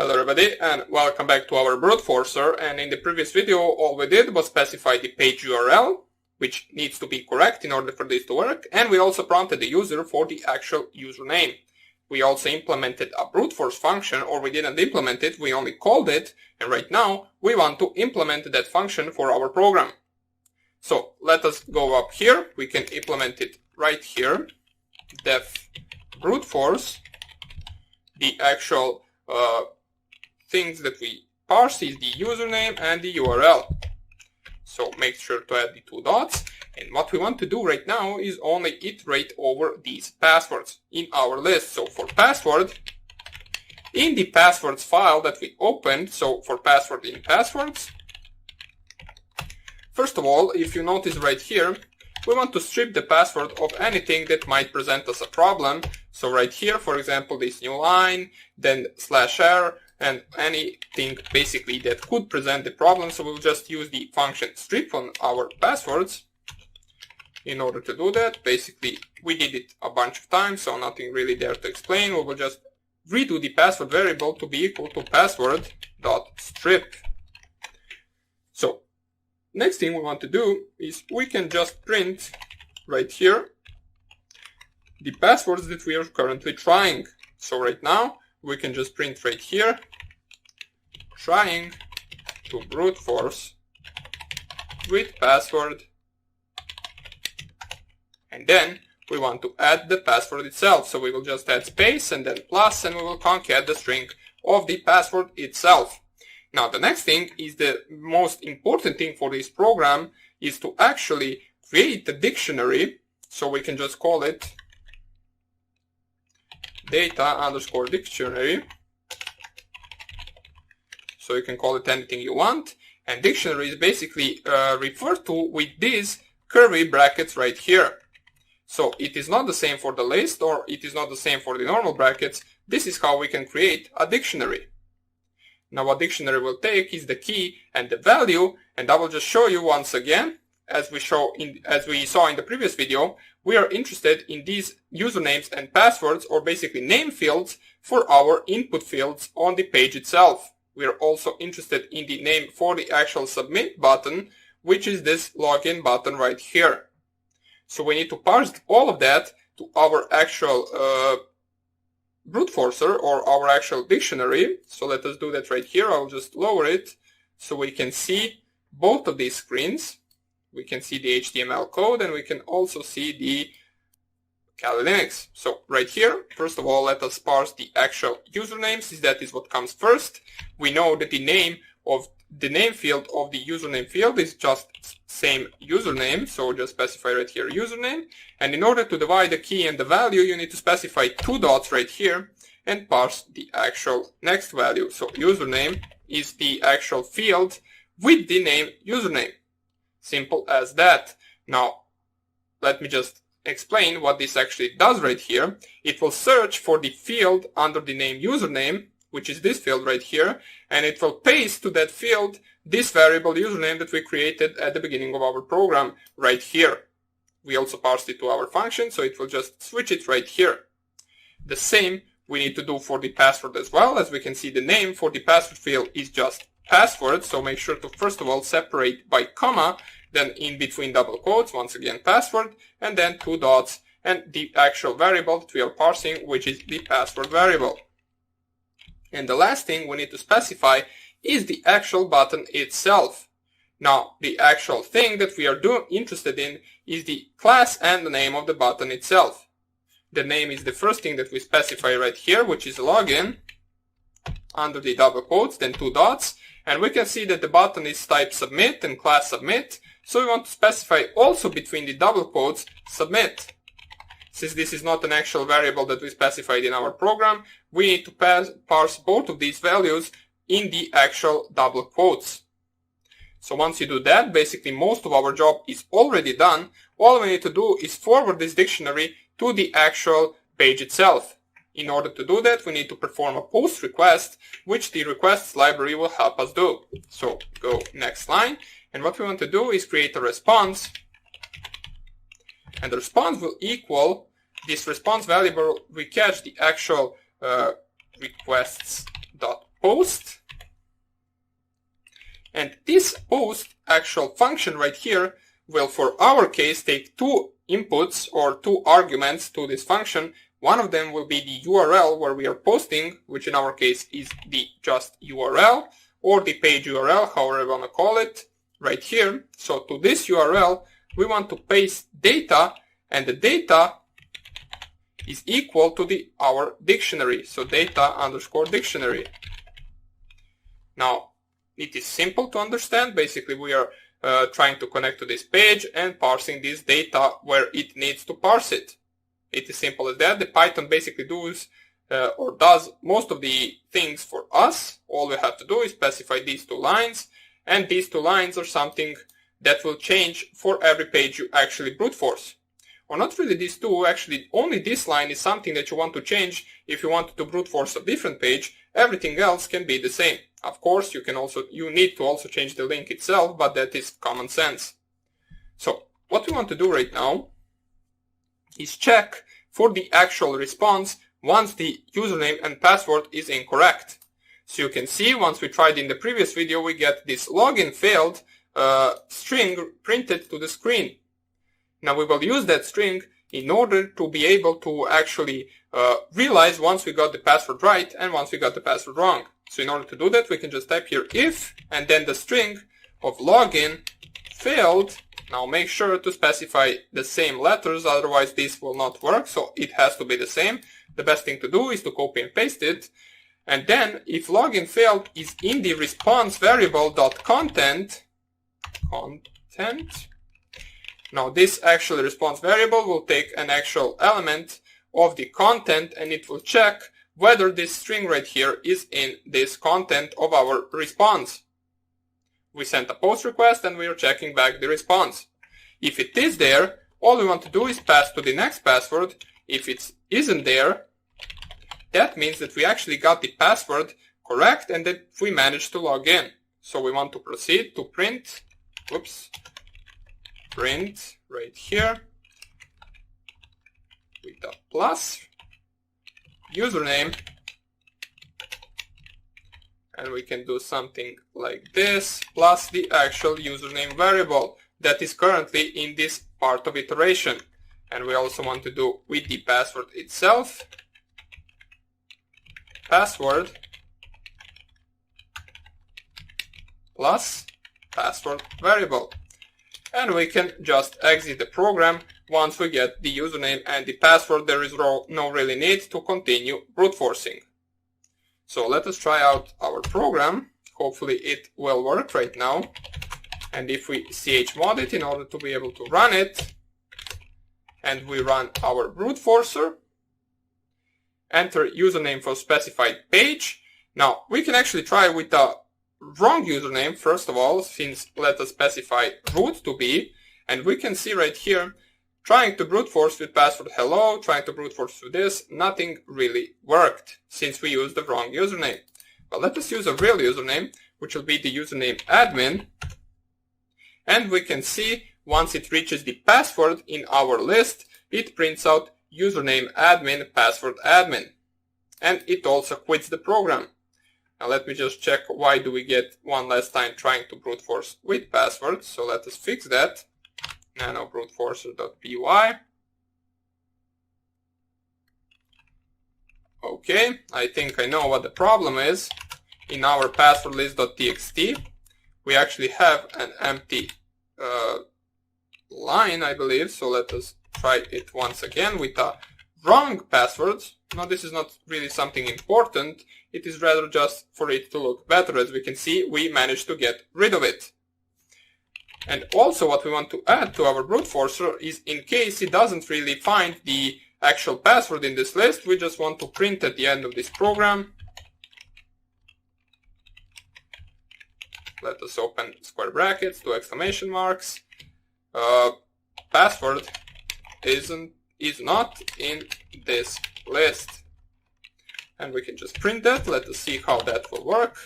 Hello everybody and welcome back to our Bruteforcer, and in the previous video all we did was specify the page URL, which needs to be correct in order for this to work, and we also prompted the user for the actual username. We also implemented a brute force function, or we didn't implement it, we only called it, and right now we want to implement that function for our program. So let us go up here, we can implement it right here, def brute force, the actual things that we parse is the username and the URL. So make sure to add the two dots, and what we want to do right now is only iterate over these passwords in our list. So for password, in the passwords file that we opened, so for password in passwords, first of all, if you notice right here, we want to strip the password of anything that might present us a problem. So right here, for example, this new line, then /r, and anything basically that could present the problem. So we'll just use the function strip on our passwords. In order to do that, basically we did it a bunch of times, so nothing really there to explain. We will just redo the password variable to be equal to password.strip. So next thing we want to do is we can just print right here the passwords that we are currently trying. So right now we can just print right here, trying to brute force with password, and then we want to add the password itself. So we will just add space and then plus, and we will concat the string of the password itself. Now the next thing is the most important thing for this program is to actually create a dictionary. So we can just call it data_dictionary. So you can call it anything you want, and dictionary is basically referred to with these curly brackets right here. So it is not the same for the list, or it is not the same for the normal brackets. This is how we can create a dictionary. Now what dictionary will take is the key and the value, and I will just show you once again, as we saw in the previous video. We are interested in these usernames and passwords, or basically name fields, for our input fields on the page itself. We are also interested in the name for the actual submit button, which is this login button right here. So we need to parse all of that to our actual Bruteforcer, or our actual dictionary. So let us do that right here. I'll just lower it so we can see both of these screens. We can see the HTML code, and we can also see the Kali Linux. So right here, first of all, let us parse the actual usernames, since that is what comes first. We know that the name field of the username field is just same username, so just specify right here username. And in order to divide the key and the value, you need to specify two dots right here and parse the actual next value. So username is the actual field with the name username. Simple as that. Now let me just explain what this actually does right here. It will search for the field under the name username, which is this field right here, and it will paste to that field this variable username that we created at the beginning of our program right here. We also parsed it to our function, so it will just switch it right here. The same we need to do for the password as well. As we can see, the name for the password field is just password, so make sure to first of all separate by comma, then in between double quotes, once again password, and then two dots, and the actual variable that we are parsing, which is the password variable. And the last thing we need to specify is the actual button itself. Now, the actual thing that we are interested in is the class and the name of the button itself. The name is the first thing that we specify right here, which is login, under the double quotes, then two dots, and we can see that the button is type submit and class submit, so we want to specify also between the double quotes submit. Since this is not an actual variable that we specified in our program, we need to parse both of these values in the actual double quotes. So once you do that, basically most of our job is already done. All we need to do is forward this dictionary to the actual page itself. In order to do that, we need to perform a post request, which the requests library will help us do. So go next line, and what we want to do is create a response, and the response will equal this response variable. We catch the actual requests.post post. And this post actual function right here will, for our case, take two inputs or two arguments to this function. One of them will be the URL where we are posting, which in our case is the just URL or the page URL, however you want to call it, right here. So to this URL, we want to paste data, and the data is equal to our dictionary. So data underscore dictionary. Now, it is simple to understand. Basically, we are trying to connect to this page and parsing this data where it needs to parse it. It is simple as that. The Python basically does most of the things for us. All we have to do is specify these two lines, and these two lines are something that will change for every page you actually brute force. Or not really these two, actually only this line is something that you want to change if you want to brute force a different page. Everything else can be the same. Of course, you need to also change the link itself, but that is common sense. So what we want to do right now is check for the actual response once the username and password is incorrect. So you can see once we tried in the previous video, we get this login failed string printed to the screen. Now we will use that string in order to be able to actually realize once we got the password right and once we got the password wrong. So in order to do that, we can just type here if, and then the string of login failed. Now make sure to specify the same letters, otherwise this will not work. So it has to be the same. The best thing to do is to copy and paste it. And then if login failed is in the response variable .content, now this actual response variable will take an actual element of the content and it will check whether this string right here is in this content of our response. We sent a post request and we are checking back the response. If it is there, all we want to do is pass to the next password. If it isn't there, that means that we actually got the password correct and that we managed to log in. So we want to proceed to print right here with a plus username, and we can do something like this, plus the actual username variable that is currently in this part of iteration. And we also want to do with the password itself, password plus password variable. And we can just exit the program once we get the username and the password. There is no really need to continue brute forcing. So let us try out our program. Hopefully it will work right now. And if we chmod it in order to be able to run it, and we run our brute forcer, enter username for specified page. Now we can actually try with the wrong username first of all, since let us specify root to be, and we can see right here trying to brute force with password hello, trying to brute force with this, nothing really worked since we used the wrong username. But let us use a real username, which will be the username admin, and we can see once it reaches the password in our list, it prints out username admin, password admin, and it also quits the program. Now let me just check why do we get one last time trying to brute force with passwords. So let us fix that. Nano bruteforcer.py. Okay, I think I know what the problem is. In our password list.txt, we actually have an empty line, I believe. So let us try it once again with a wrong password. Now this is not really something important. It is rather just for it to look better. As we can see, we managed to get rid of it. And also what we want to add to our brute forcer is, in case it doesn't really find the actual password in this list, we just want to print at the end of this program. Let us open square brackets, 2 exclamation marks. Password is not in this list. And we can just print that. Let us see how that will work.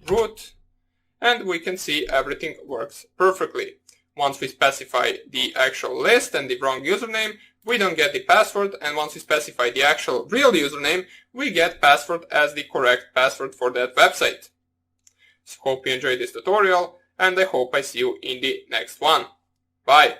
Root. And we can see everything works perfectly. Once we specify the actual list and the wrong username, we don't get the password, and once we specify the actual real username, we get password as the correct password for that website. So hope you enjoyed this tutorial, and I hope I see you in the next one. Bye!